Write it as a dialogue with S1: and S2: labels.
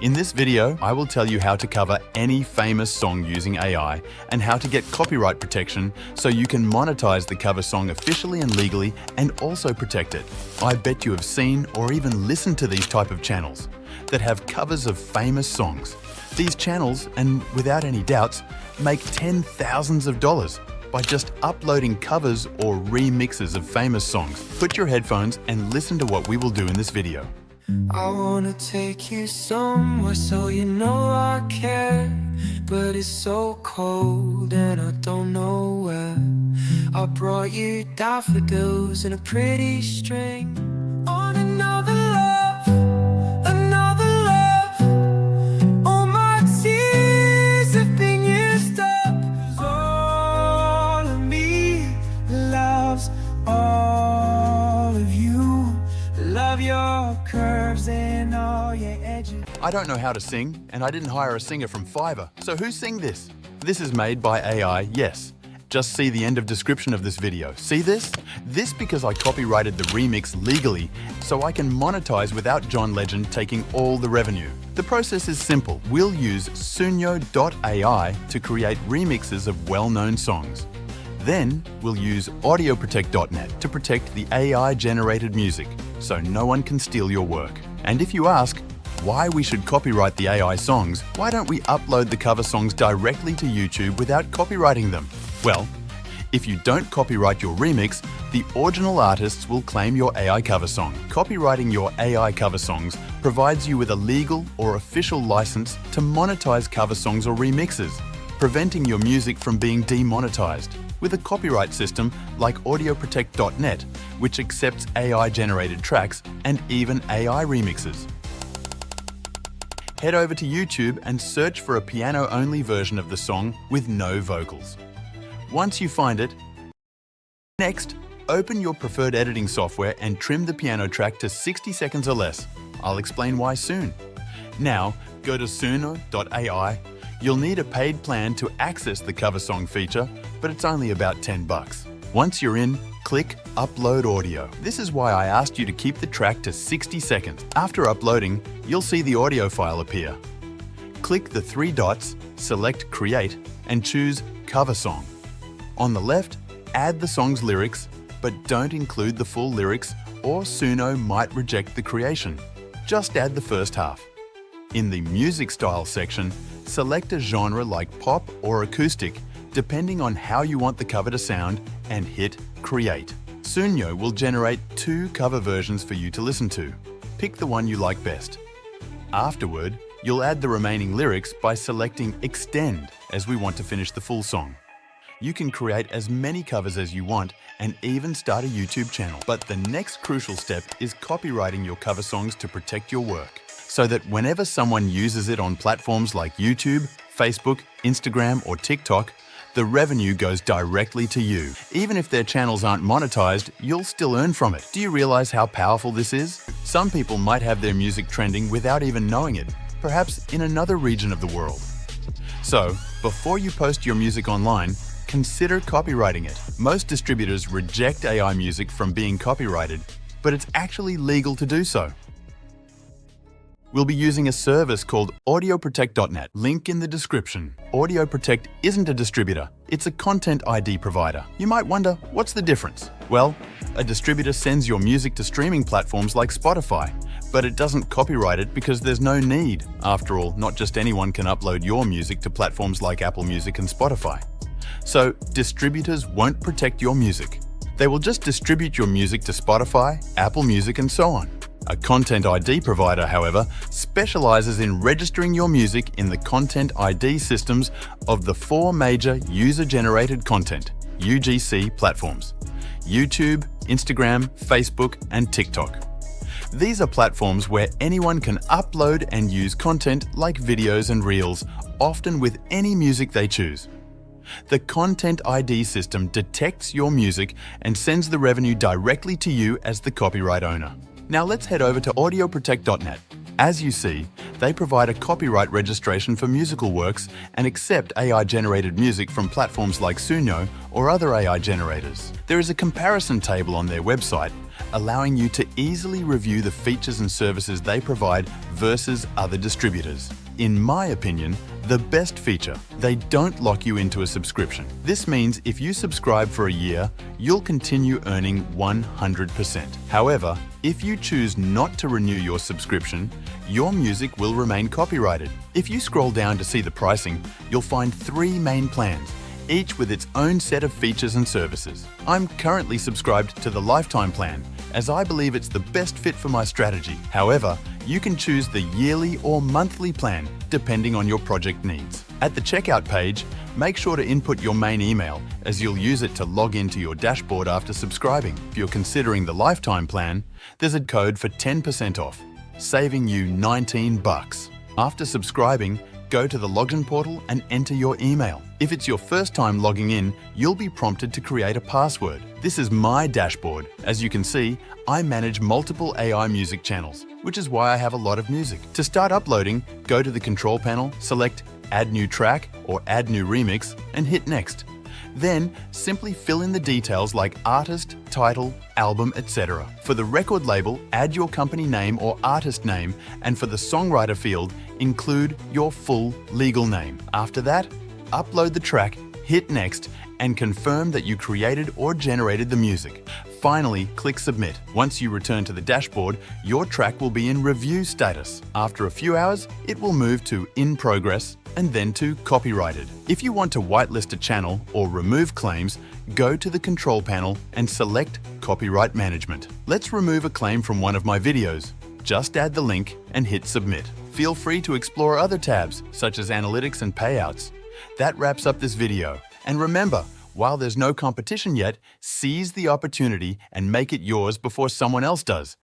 S1: In this video, I will tell you how to cover any famous song using AI and how to get copyright protection so you can monetize the cover song officially and legally and also protect it. I bet you have seen or even listened to these type of channels that have covers of famous songs. These channels, and without any doubts, make $10,000s of dollars by just uploading covers or remixes of famous songs. Put your headphones and listen to what we will do in this video.
S2: I wanna take you somewhere so you know I care, but it's so cold and I don't know where. I brought you daffodils and a pretty string on another love, another love. All my tears have been used up, 'cause all of me loves all of you. Love your curves and all your edges.
S1: I don't know how to sing, and I didn't hire a singer from Fiverr, so who sang this? This is made by AI, yes. Just see the end of description of this video. See this? This because I copyrighted the remix legally, so I can monetize without John Legend taking all the revenue. The process is simple. We'll use Suno AI to create remixes of well-known songs. Then we'll use audioprotect.net to protect the AI-generated music, so no one can steal your work. And if you ask why we should copyright the AI songs, why don't we upload the cover songs directly to YouTube without copyrighting them? Well, if you don't copyright your remix, the original artists will claim your AI cover song. Copyrighting your AI cover songs provides you with a legal or official license to monetize cover songs or remixes, preventing your music from being demonetized. With a copyright system like audioprotect.net, which accepts AI-generated tracks and even AI remixes. Head over to YouTube and search for a piano-only version of the song with no vocals. Once you find it, next, open your preferred editing software and trim the piano track to 60 seconds or less. I'll explain why soon. Now, go to Suno AI. You'll need a paid plan to access the cover song feature, but it's only about $10. Once you're in, click Upload Audio. This is why I asked you to keep the track to 60 seconds. After uploading, you'll see the audio file appear. Click the three dots, select Create, and choose Cover Song. On the left, add the song's lyrics, but don't include the full lyrics or Suno might reject the creation. Just add the first half. In the Music Style section, select a genre like pop or acoustic, depending on how you want the cover to sound, and hit Create. Suno will generate 2 cover versions for you to listen to. Pick the one you like best. Afterward, you'll add the remaining lyrics by selecting Extend, as we want to finish the full song. You can create as many covers as you want and even start a YouTube channel. But the next crucial step is copyrighting your cover songs to protect your work, so that whenever someone uses it on platforms like YouTube, Facebook, Instagram, or TikTok, the revenue goes directly to you. Even if their channels aren't monetized, you'll still earn from it. Do you realize how powerful this is? Some people might have their music trending without even knowing it, perhaps in another region of the world. So, before you post your music online, consider copyrighting it. Most distributors reject AI music from being copyrighted, but it's actually legal to do so. We'll be using a service called audioprotect.net, link in the description. AudioProtect isn't a distributor, it's a content ID provider. You might wonder, what's the difference? Well, a distributor sends your music to streaming platforms like Spotify, but it doesn't copyright it because there's no need. After all, not just anyone can upload your music to platforms like Apple Music and Spotify. So, distributors won't protect your music. They will just distribute your music to Spotify, Apple Music, and so on. A Content ID provider, however, specializes in registering your music in the Content ID systems of the 4 major user-generated content (UGC) platforms: YouTube, Instagram, Facebook, and TikTok. These are platforms where anyone can upload and use content like videos and reels, often with any music they choose. The Content ID system detects your music and sends the revenue directly to you as the copyright owner. Now let's head over to audioprotect.net. As you see, they provide a copyright registration for musical works and accept AI-generated music from platforms like Suno or other AI generators. There is a comparison table on their website allowing you to easily review the features and services they provide versus other distributors. In my opinion, the best feature, they don't lock you into a subscription. This means if you subscribe for a year, you'll continue earning 100%. However, if you choose not to renew your subscription, your music will remain copyrighted. If you scroll down to see the pricing, you'll find 3 main plans, each with its own set of features and services. I'm currently subscribed to the lifetime plan, as I believe it's the best fit for my strategy. However, you can choose the yearly or monthly plan, depending on your project needs. At the checkout page, make sure to input your main email, as you'll use it to log into your dashboard after subscribing. If you're considering the lifetime plan, there's a code for 10% off, saving you $19. After subscribing, go to the login portal and enter your email. If it's your first time logging in, you'll be prompted to create a password. This is my dashboard. As you can see, I manage multiple AI music channels, which is why I have a lot of music. To start uploading, go to the control panel, select Add New Track or Add New Remix, and hit Next. Then, simply fill in the details like artist, title, album, etc. For the record label, add your company name or artist name, and for the songwriter field, include your full legal name. After that, upload the track, hit Next, and confirm that you created or generated the music. Finally, click Submit. Once you return to the dashboard, your track will be in review status. After a few hours, it will move to In Progress and then to Copyrighted. If you want to whitelist a channel or remove claims, go to the control panel and select Copyright Management. Let's remove a claim from one of my videos. Just add the link and hit Submit. Feel free to explore other tabs, such as Analytics and Payouts. That wraps up this video. And remember, while there's no competition yet, seize the opportunity and make it yours before someone else does.